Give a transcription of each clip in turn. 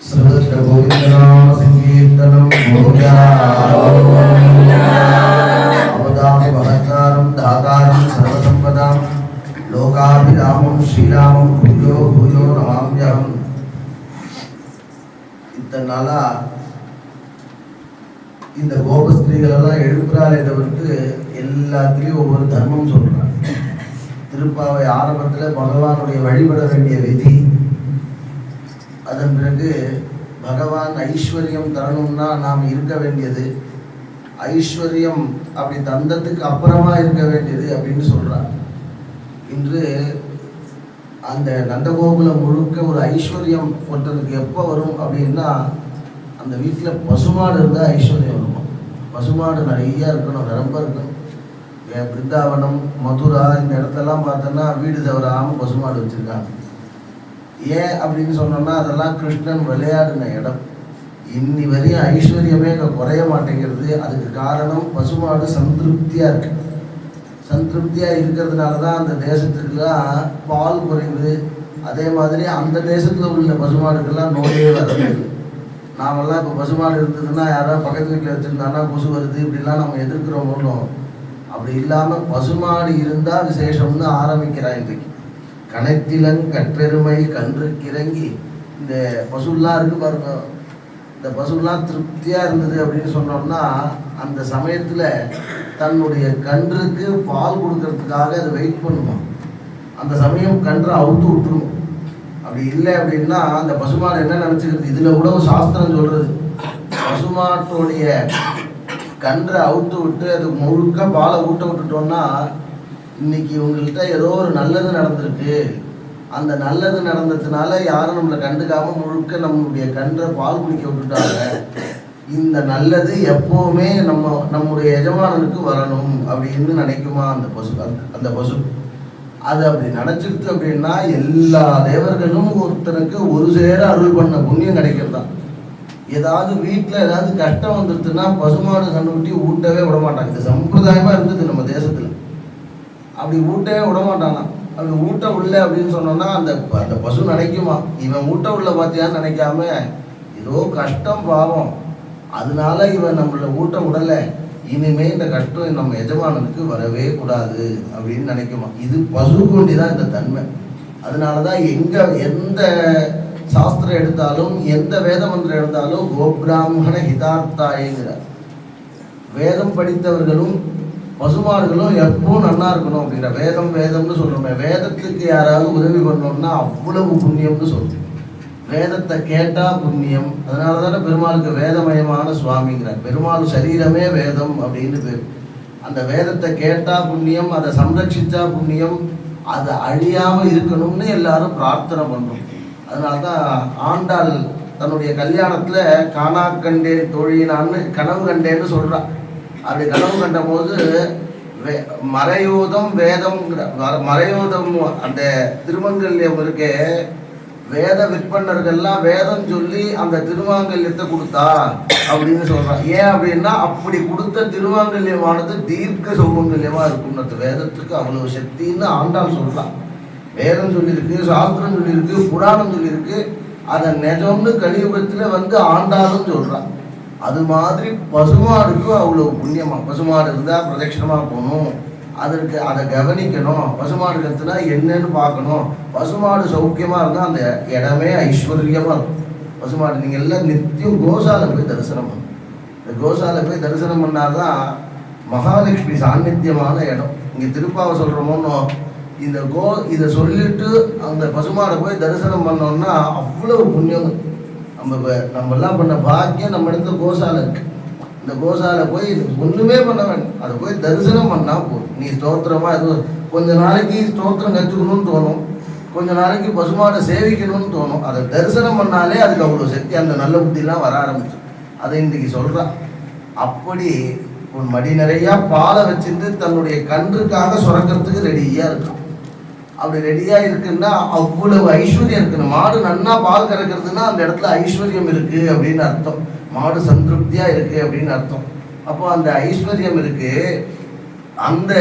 सर्वत्र गोविन्दनाम संकीर्तनं अवदामि महत्तारं दातारं सर्वसम्पदां लोकाभिरामं श्रीरामं भूयो भूयो नमाम्यहम्. இத்தனை நாளா இந்த கோபஸ்திரீகளெல்லாம் எழுப்புறாளே தவிர்த்து எல்லாத்துலேயும் ஒவ்வொரு தர்மம் சொல்கிறாங்க. திருப்பாவை ஆரம்பத்தில் பகவானுடைய வழிபட வேண்டிய விதி, அதன் பிறகு பகவான் ஐஸ்வர்யம் தரணும்னா நாம் இருக்க வேண்டியது, ஐஸ்வர்யம் அப்படி தந்தத்துக்கு அப்புறமா இருக்க வேண்டியது அப்படின்னு சொல்கிறார். இன்று அந்த நந்தகோகுலம் முழுக்க ஒரு ஐஸ்வர்யம் ஒருத்தனுக்கு எப்போ வரும் அப்படின்னா, அந்த வீட்டில் பசுமாடு இருந்தால் ஐஸ்வர்யம் வருமா. பசுமாடு நிறையா இருக்கணும், நிரம்ப இருக்கணும். பிருந்தாவனம், மதுரா இந்த இடத்தெல்லாம் பார்த்தோன்னா வீடு தவறாமல் பசுமாடு வச்சுருக்காங்க. ஏன் அப்படின்னு சொன்னோன்னா, அதெல்லாம் கிருஷ்ணன் விளையாடின இடம். இன்னி வரையும் ஐஸ்வர்யமே அங்கே குறைய மாட்டேங்கிறது. அதுக்கு காரணம் பசுமாடு சந்திருப்தியாக இருக்குது. சந்திருப்தியாக இருக்கிறதுனால தான் அந்த தேசத்துக்கெல்லாம் பால் குறைவு. அதே மாதிரி அந்த தேசத்தில் உள்ள பசுமாடுக்கெல்லாம் நோயே வருது. நாமெல்லாம் இப்போ பசுமாடு இருந்ததுன்னா யாராவது பக்கத்து வீட்டில் வச்சுருந்தாங்கன்னா கொசு வருது இப்படிலாம் நம்ம எதிர்க்கிறோம். ஒன்றும் அப்படி இல்லாமல் பசுமாடு இருந்தால் விசேஷம்னு ஆரம்பிக்கிறான் இன்றைக்கு. கணத்திலங் கற்றெருமை கன்று கிறங்கி, இந்த பசுலாம் இருக்குது பாருங்க, இந்த பசுலாம் திருப்தியாக இருந்தது அப்படின்னு சொன்னோம்னா, அந்த சமயத்தில் தன்னுடைய கன்றுக்கு பால் கொடுக்கறதுக்காக அதை வெயிட் பண்ணுமா. அந்த சமயம் கன்றை அவுத்து விட்டுருணும். அப்படி இல்லை அப்படின்னா அந்த பசுமாடு என்ன நினச்சிக்கிறது, இதில் கூட ஒரு சாஸ்திரம் சொல்கிறது, பசுமாட்டோடைய கன்றை அவுத்து விட்டு அது முழுக்க பாலை ஊட்ட விட்டுட்டோன்னா, இன்னைக்கு உங்கள்கிட்ட ஏதோ ஒரு நல்லது நடந்திருக்கு, அந்த நல்லது நடந்ததுனால யாரும் நம்மளை கண்டுக்காமல் முழுக்க நம்மளுடைய கன்றை பால் குடிக்க விட்டுட்டாங்க, இந்த நல்லது எப்போவுமே நம்முடைய எஜமானனுக்கு வரணும் அப்படின்னு நினைக்குமா அந்த பசு. அந்த பசு அது அப்படி நினச்சிடுது அப்படின்னா எல்லா தேவர்களும் ஒருத்தனுக்கு ஒரு சேர அருள் பண்ண புண்ணியம் கிடைக்கிறதான். ஏதாவது வீட்டில் ஏதாவது கஷ்டம் வந்துடுதுன்னா பசுமாடு கண்ணுக்குட்டி ஊட்டவே விட மாட்டாங்க. இது சம்பிரதாயமாக இருந்தது நம்ம தேசத்தில். அப்படி ஊட்டவே விட மாட்டானா. அப்படி ஊட்ட உள்ள அப்படின்னு சொன்னோன்னா அந்த பசு நினைக்குமா, இவன் ஊட்ட உள்ள பார்த்தியான்னு நினைக்காம ஏதோ கஷ்டம் பாவம், அதனால இவன் நம்மளை ஊட்ட விடலை, இனிமே இந்த கஷ்டம் நம்ம எஜமானனுக்கு வரவே கூடாது அப்படின்னு நினைக்குமா. இது பசு கொண்டி தான் இந்த தன்மை. அதனால தான் எந்த சாஸ்திரம் எடுத்தாலும் எந்த வேத மந்திரம் எடுத்தாலும் கோபிராமண ஹிதார்த்தாயங்கிறார். வேதம் படித்தவர்களும் பசுமாடுகளும் எப்பவும் நல்லா இருக்கணும் அப்படிங்கிற வேதம்னு சொல்கிறோமே. வேதத்துக்கு யாராவது உதவி பண்ணோம்னா அவ்வளவு புண்ணியம்னு சொல்கிறோம். வேதத்தை கேட்டால் புண்ணியம். அதனால தானே பெருமாளுக்கு வேதமயமான சுவாமிங்கிறார். பெருமாள் சரீரமே வேதம் அப்படின்னு பேர். அந்த வேதத்தை கேட்டால் புண்ணியம், அதை சம்ரட்சித்தா புண்ணியம், அது அழியாமல் இருக்கணும்னு எல்லாரும் பிரார்த்தனை பண்ணுறோம். அதனால தான் ஆண்டாள் தன்னுடைய கல்யாணத்தில் காணா கண்டேன் தோழினான்னு கனவு கண்டேன்னு சொல்கிறான். அப்படி கனவு கண்ட போது மறையோதம் வேதம்ங்கிற மறையோதம் அந்த திருமங்கல்யம் இருக்கே, வேத விற்பனர்கள்லாம் வேதம் சொல்லி அந்த திருமாங்கல்யத்தை கொடுத்தா அப்படின்னு சொல்கிறான். ஏன் அப்படின்னா அப்படி கொடுத்த திருமாங்கல்யமானது தீர்க்க சௌமங்கல்யமாக இருக்கும்னு வேதத்துக்கு அவ்வளோ சக்தின்னு ஆண்டாள் சொல்கிறான். வேதம் சொல்லியிருக்கு, சாஸ்திரம் சொல்லியிருக்கு, புராணம் சொல்லியிருக்கு. அதை நிஜம்னு கலியுகத்தில் வந்து ஆண்டாலும் சொல்கிறான். அது மாதிரி பசுமாடுக்கும் அவ்வளோ புண்ணியமாக. பசுமாடு இருந்தால் பிரதட்சணமாக போகணும், அதற்கு அதை கவனிக்கணும், பசுமாடு கற்றுனா என்னன்னு பார்க்கணும். பசுமாடு சௌக்கியமாக இருந்தால் அந்த இடமே ஐஸ்வர்யமாக இருக்கும். பசுமாடு நீங்கள் எல்லாம் நித்தியம் கோசாலை போய் தரிசனம் பண்ணணும். இந்த கோசாலை போய் தரிசனம் பண்ணாதான் மகாலட்சுமி சாநித்தியமான இடம். இங்கே திருப்பாவை சொல்கிறோமோன்னு இதை சொல்லிட்டு அந்த பசுமாடை போய் தரிசனம் பண்ணோம்னா அவ்வளவு புண்ணியம். நம்மெல்லாம் பண்ண பாக்கியம் நம்ம இடத்துல கோசாலை இருக்கு. இந்த கோசாலை போய் ஒன்றுமே பண்ண வேண்டாம், அதை போய் தரிசனம் பண்ணால் போதும். நீ ஸ்தோத்திரமாக எதுவும் கொஞ்ச நாளைக்கு ஸ்தோத்திரம் கற்றுக்கணும்னு தோணும், கொஞ்ச நாளைக்கு பசுமாடை சேவிக்கணும்னு தோணும். அதை தரிசனம் பண்ணாலே அதுக்கு அவ்வளோ சக்தி, அந்த நல்ல புத்திலாம் வர ஆரம்பிச்சு. அதை இன்றைக்கி சொல்கிறான். அப்படி ஒரு மடி நிறையா பாலை வச்சுட்டு தன்னுடைய கன்றுக்காக சுரக்கிறதுக்கு ரெடியாக இருக்கும். அப்படி ரெடியாக இருக்குன்னா அவ்வளவு ஐஸ்வர்யம் இருக்குன்னு. மாடு நன்னா பால் கறக்கிறதுனா அந்த இடத்துல ஐஸ்வர்யம் இருக்குது அப்படின்னு அர்த்தம். மாடு சந்திருப்தியாக இருக்குது அப்படின்னு அர்த்தம். அப்போ அந்த ஐஸ்வர்யம் இருக்குது. அந்த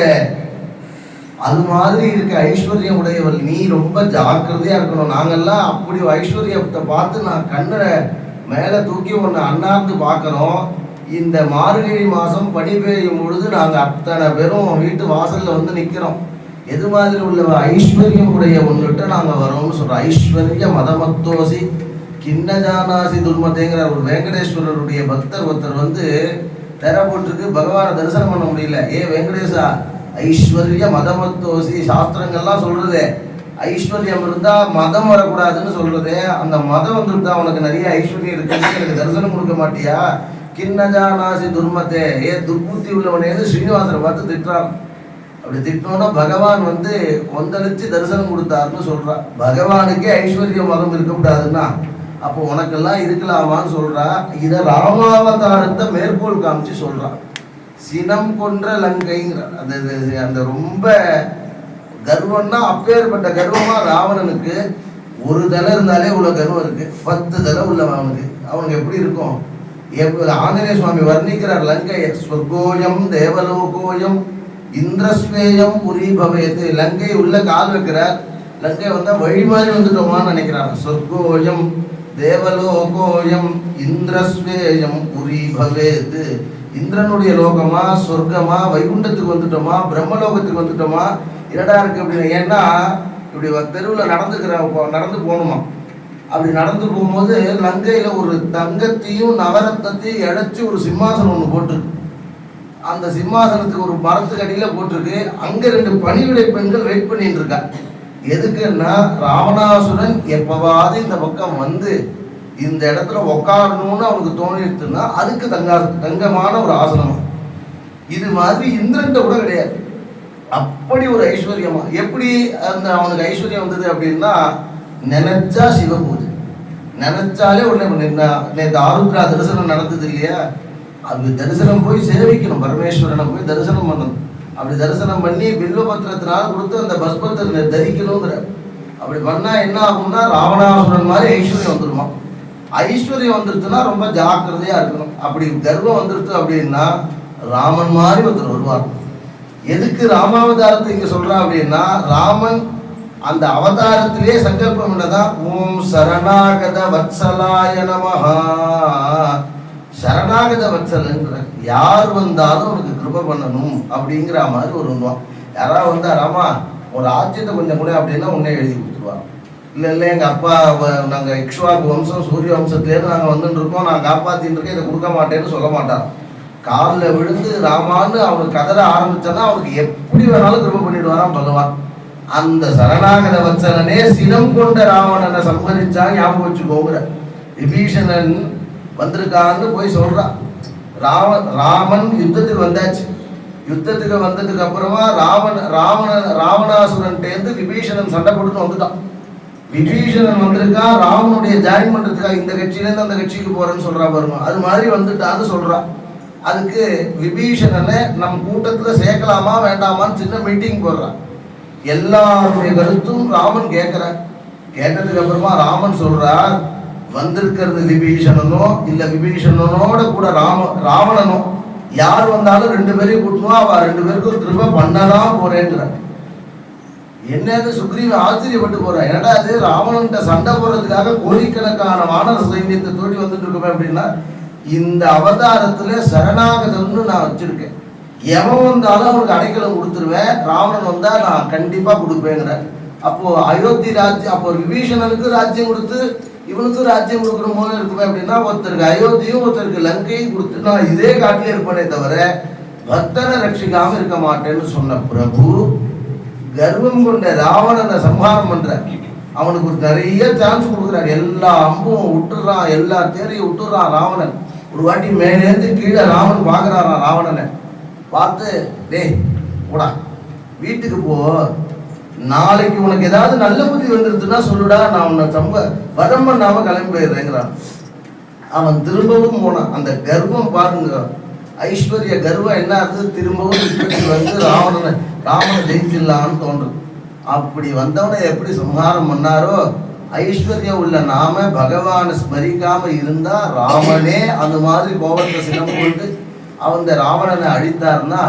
அது மாதிரி இருக்க ஐஸ்வர்யம் உடையவள் நீ ரொம்ப ஜாக்கிரதையா இருக்கணும். நாங்கெல்லாம் அப்படி ஐஸ்வர்யத்தை பார்த்து நான் கண்ணை மேலே தூக்கி ஒன்று அண்ணாந்து பார்க்குறோம். இந்த மார்கழி மாதம் பனி பெய்யும் பொழுது நாங்கள் அத்தனை பேரும் வீட்டு வாசலில் வந்து நிற்கிறோம். எது மாதிரி உள்ள ஐஸ்வர்யம் உடைய ஒன்றுட்டு நாங்கள் வரோம்னு சொல்கிறோம். ஐஸ்வர்ய மதமத்தோசி கிண்ணஜானாசி துர்மதேங்கிற ஒரு வெங்கடேஸ்வரருடைய பக்தர் ஒருத்தர் வந்து தெர போட்டிருக்கு, பகவானை தரிசனம் பண்ண முடியல. வெங்கடேசா, ஐஸ்வர்ய மதமத்தோசி சாஸ்திரங்கள்லாம் சொல்றது ஐஸ்வர்யம் இருந்தா மதம் வரக்கூடாதுன்னு சொல்றது. அந்த மதம் வந்துருந்தா உனக்கு நிறைய ஐஸ்வர்யம் இருக்குன்னு எனக்கு தரிசனம் கொடுக்க மாட்டியா? கிண்ணஜானாசி துர்மதே, துர்புத்தி உள்ளவனேன்னு ஸ்ரீனிவாசரை பார்த்து திட்டுறான். அப்படி திட்டோன்னா பகவான் வந்து கொந்தளிச்சு தரிசனம் கொடுத்தாருன்னு சொல்றா. பகவானுக்கே ஐஸ்வர்ய மதம் இருக்கக்கூடாதுன்னா அப்போ உனக்கெல்லாம் இருக்கலாமான்னு சொல்றா. இதை ராமாவதாரத்தை மேற்கோள் காமிச்சு சொல்றான். சினம் கொன்ற லங்கைங்கிற அந்த ரொம்ப கர்வம்னா அப்பேற்பட்ட கர்வமா ராவணனுக்கு ஒரு தலை இருந்தாலே இவ்வளவு கர்வம் இருக்கு. 10 தலை உள்ளவன் அவனுக்கு எப்படி இருக்கும்? ஆஞ்சநேய சுவாமி வர்ணிக்கிறார் லங்கையை. சொர்க்கோயம் தேவலோகோயம் இந்திரஸ்வேயம் புரி பவேது. லங்கை உள்ள கால் வைக்கிறார். லங்கை வந்தா வழி மாதிரி வந்துட்டோமான்னு நினைக்கிறார். சொர்க்கோயம் தேவலோகோயம் இந்திரஸ்வேயம் புரி பவேது. இந்திரனுடைய லோகமா, சொர்க்கமா, வைகுண்டத்துக்கு வந்துட்டோமா, பிரம்மலோகத்துக்கு வந்துட்டோமா, இரடா இருக்கு அப்படின்னு. ஏன்னா இப்படி தெருவில் நடந்து போகணுமா. அப்படி நடந்து போகும்போது லங்கையில ஒரு தங்கத்தையும் நவரத்தையும் இழைச்சி ஒரு சிம்மாசனம் ஒன்று போட்டிருக்கு. அந்த சிம்மாசனத்துக்கு ஒரு மரத்துக்கு அடியில போட்டிருக்கு. அங்க 2 பணிவிடை பெண்கள் வெயிட் பண்ணிட்டு இருக்கா. எதுக்குன்னா ராவணாசுரன் எப்பவாவது இந்த பக்கம் வந்து இந்த இடத்துல உக்காரணும்னு அவனுக்கு தோணிடுச்சுன்னா அதுக்கு தங்கமான ஒரு ஆசனமா. இது மாதிரி இந்திரன்ட்ட கூட கிடையாது. அப்படி ஒரு ஐஸ்வர்யமா. எப்படி அந்த அவனுக்கு ஐஸ்வர்யம் வந்தது அப்படின்னா, நினைச்சா சிவ பூஜை, நினைச்சாலே உடனே. நேற்று ஆருத்ரா தரிசனம் நடந்தது இல்லையா? அது தரிசனம் போய் சேவிக்கணும், பரமேஸ்வரனை போய் தரிசனம் பண்ணணும். அப்படி தரிசனம் பண்ணி பில்வபத்திரத்தினால கொடுத்து அந்த பஸ்பத்தை தரிக்கணுங்கிற. அப்படி பண்ணா என்ன ஆகும்னா ராவணாசுரன் மாதிரி ஐஸ்வர்யம் வந்துடுமா. ஐஸ்வர்யம் வந்துருச்சுன்னா ரொம்ப ஜாக்கிரதையா இருக்கணும். அப்படி கர்வம் வந்துருச்சு அப்படின்னா ராமன் மாதிரி ஒருத்தர் வருவார். எதுக்கு ராமாவதாரத்தை இங்க சொல்றான் அப்படின்னா, ராமன் அந்த அவதாரத்திலே சங்கல்பம் என்னதான், ஓம் சரணாகத வத்சலாய நமஹா. சரணாகத வத்சலன்ற யார் வந்தாலும் உனக்கு கிருபை பண்ணணும் அப்படிங்கிற மாதிரி ஒரு ஒன்றுவான். யாராவது வந்தா ராமா ஒரு ஆட்சியத்தை கொஞ்சம் கூட அப்படின்னா உன்னை எழுதி கொடுத்துருவான். இல்லை எங்கள் அப்பா நாங்கள் இக்ஷ்வாக்கு வம்சம் சூரிய வம்சத்துலேருந்து நாங்கள் வந்துட்டு இருக்கோம், நான் காப்பாற்றின்னு இருக்கேன், இதை கொடுக்க மாட்டேன்னு சொல்ல மாட்டான். காலில் விழுந்து ராமான்னு அவனுக்கு கதற ஆரம்பிச்சானா அவனுக்கு எப்படி வேணாலும் கிருபை பண்ணிடுவாராம் பகவான். அந்த சரணாகத வத்சலனே சினம் கொண்ட ராவணனை சம்ஹரிச்சா ஞாபகம் வச்சுக்கோங்கிற. விபீஷணன் வந்திருக்கான்னு போய் சொல்றான். ராமன் யுத்தத்துக்கு வந்தாச்சு. யுத்தத்துக்கு வந்ததுக்கு அப்புறமா ராவணாசுரன்ட்டேருந்து விபீஷணன் சண்டை போட்டுன்னு வந்துட்டான். விபீஷணன் வந்திருக்கா ராவனுடைய ஜாயின் பண்றதுக்காக, இந்த கட்சியிலேருந்து அந்த கட்சிக்கு போறேன்னு சொல்றா பாருங்க. அது மாதிரி வந்துட்டான்னு சொல்றான். அதுக்கு விபீஷணனை நம் கூட்டத்துல சேர்க்கலாமா வேண்டாமான்னு சின்ன மீட்டிங் போடுறான். எல்லாருடைய கருத்தும் ராமன் கேட்கிறான். கேட்டதுக்கு அப்புறமா ராமன் சொல்றார், வந்திருக்கிறது விபீஷணனோ இல்ல விபீஷணனோட கூட ராவணனோ யார் வந்தாலும் 2 பேரையும் கூட்டணும், அவ 2 பேருக்கும் திரும்ப பண்ணதான் போறேன்ற. என்னது சுக்ரீவன் ஆச்சரியப்பட்டு போறான். ஏன்னா அது ராவணன்ட்ட சண்டை போடுறதுக்காக கோடிக்கணக்கான வானர சைன்யத்தை தோண்டி வந்துட்டு இருக்கோமே அப்படின்னா, இந்த அவதாரத்துல சரணாகதம்னு நான் வச்சிருக்கேன். எவன் வந்தாலும் அவனுக்கு அடைக்கலம் கொடுத்துருவேன், ராவணன் வந்தா நான் கண்டிப்பா கொடுப்பேங்கிற. அப்போ அயோத்தி ராஜ்யம், அப்போ விபீஷணனுக்கு ராஜ்யம் கொடுத்து இவனுக்கும் ராஜ்யம் கொடுக்குற போல இருக்குமே அப்படின்னா, ஒருத்தருக்கு அயோத்தியும் ஒருத்தருக்கு லங்கையும் கொடுத்து நான் இதே காட்டிலே இருப்பேனே தவிர பக்தனை ரட்சிக்காம இருக்க மாட்டேன்னு சொன்ன பிரபு கர்வம் கொண்ட ராவணனை சம்ஹாரம் பண்ற. அவனுக்கு ஒரு நிறைய சான்ஸ் கொடுக்குறாரு. எல்லா அம்பும் விட்டுறான், எல்லா தேரையும் விட்டுறான் ராவணன். ஒரு வாட்டி மேலேருந்து கீழே ராமன் பார்க்குறாரான். ராவணனை பார்த்து, டேய் போடா வீட்டுக்கு போ, நாளைக்கு உனக்கு ஏதாவது நல்ல புத்தி வந்துருச்சுன்னா சொல்லுடா, நான் உன்னை வதம் பண்ணாம கிளம்பி போயிடுறேங்கிறான். அவன் திரும்பவும் போனான். அந்த கர்வம் பாருங்க, ஐஸ்வர்ய கர்வம் என்ன ஆகுது, திரும்பவும் வந்து ராமனை ஜெயிச்சிடலான்னு தோன்றும். அப்படி வந்தவனை எப்படி சம்ஹாரம் பண்ணாரோ, ஐஸ்வர்யம் உள்ள நாம பகவானை ஸ்மரிக்காம இருந்தா ராமனே அந்த மாதிரி கோபத்தை சினம் கொண்டு அவன் ராவணனை அழித்தார்னா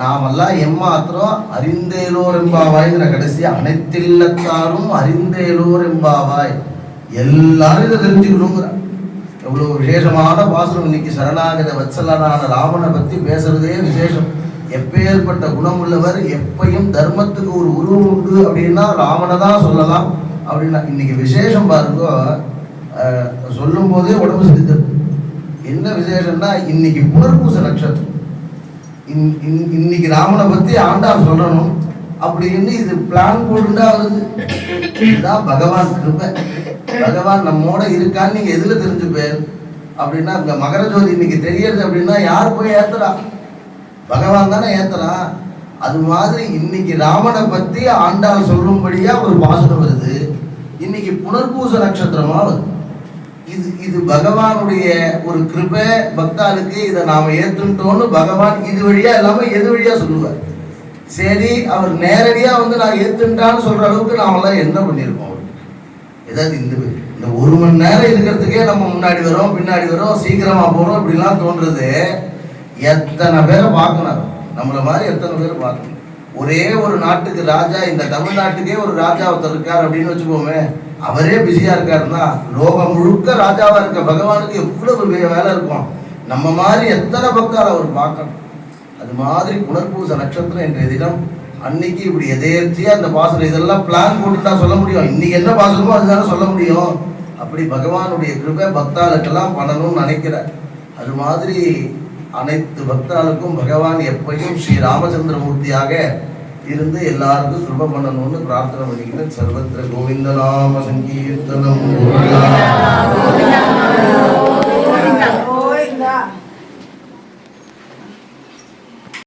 நாமெல்லாம் எம்மாத்திரம் அறிந்தேலோர் எம்பாவாய்ங்கிற கடைசி அனைத்தில்லத்தாரும் அறிந்தேலோர் எம்பாவாய் எல்லாரும் இதை தெரிஞ்சுக்கணுங்கிற எவ்வளவு விசேஷமான பாசுரம். இன்னைக்கு சரணாகத வத்சலனான ராமனை பத்தி பேசுறதே விசேஷம். எப்பேற்பட்ட குணம் உள்ளவர், எப்பையும் தர்மத்துக்கு ஒரு உருவம் உண்டு அப்படின்னா ராமனை தான் சொல்லலாம் அப்படின்னா. இன்னைக்கு விசேஷம் பாருங்க, சொல்லும் போதே உடம்பு செலுத்தது. என்ன விசேஷம்னா இன்னைக்கு புனர்பூச நட்சத்திரம். இன்னைக்கு ராமனை பத்தி ஆண்டாள் சொல்லணும் அப்படின்னு இது பிளான் போட்டுண்டா வருது. இதுதான் பகவான் கிருபை. பகவான் நம்மோட இருக்கான்னு நீங்க எதுல தெரிஞ்சுப்பேர் அப்படின்னா, இந்த மகர ஜோதி இன்னைக்கு தெரியறது அப்படின்னா யார் போய் ஏத்துறா? பகவான் தானே ஏத்துறான். அது மாதிரி இன்னைக்கு ராமனை பத்தி ஆண்டாள் சொல்லும்படியா ஒரு பாசுரம் வருது. இன்னைக்கு புனர்பூச நட்சத்திரமா வருது. இது பகவானுடைய ஒரு கிருபை. பக்தாளுக்கு இதை நாம ஏத்துட்டோம்னு பகவான் இது வழியா இல்லாம எது வழியா சொல்லுவார். சரி, அவர் நேரடியா நான் ஏத்துட்டான்னு சொல்ற அளவுக்கு நாமெல்லாம் என்ன பண்ணியிருக்கோம்? ஏதாவது இந்த 1 மணி நேரம் இருக்கிறதுக்கே நம்ம முன்னாடி வரோம், பின்னாடி வரோம், சீக்கிரமா போறோம், இப்படிலாம் தோன்றது. எத்தனை பேரை பார்க்கணும், நம்மள மாதிரி எத்தனை பேரை பார்க்கணும். ஒரே ஒரு நாட்டுக்கு ராஜா, இந்த தமிழ்நாட்டுக்கே ஒரு ராஜா ஒருத்தர் இருக்கார் அப்படின்னு வச்சுக்கோமே, அவரே பிஸியா இருக்காருன்னா லோகம் முழுக்க ராஜாவா இருக்க பகவானுக்கு எவ்வளவு வேலை இருக்கும். நம்ம மாதிரி எத்தனை பக்தால் அவர் பார்க்கணும். அது மாதிரி புனர்பூச நட்சத்திரம் என்ற தினம் அன்னைக்கு இப்படி எதேர்ச்சியா அந்த பாசனம் இதெல்லாம் பிளான் போட்டுட்டா சொல்ல முடியும். இன்னைக்கு என்ன பாசனமோ அதுதானே சொல்ல முடியும். அப்படி பகவானுடைய கிருபை பக்தாளுக்கெல்லாம் பண்ணணும்னு நினைக்கிறார். அது மாதிரி அனைத்து பக்தாளுக்கும் பகவான் எப்பையும் ஸ்ரீ ராமச்சந்திரமூர்த்தியாக இருந்து எல்லாருக்கும் கிருபை பண்ணணும்னு பிரார்த்தனை பண்ணிக்கிறேன். சர்வத்திர கோவிந்த நாம சங்கீர்த்தனம்.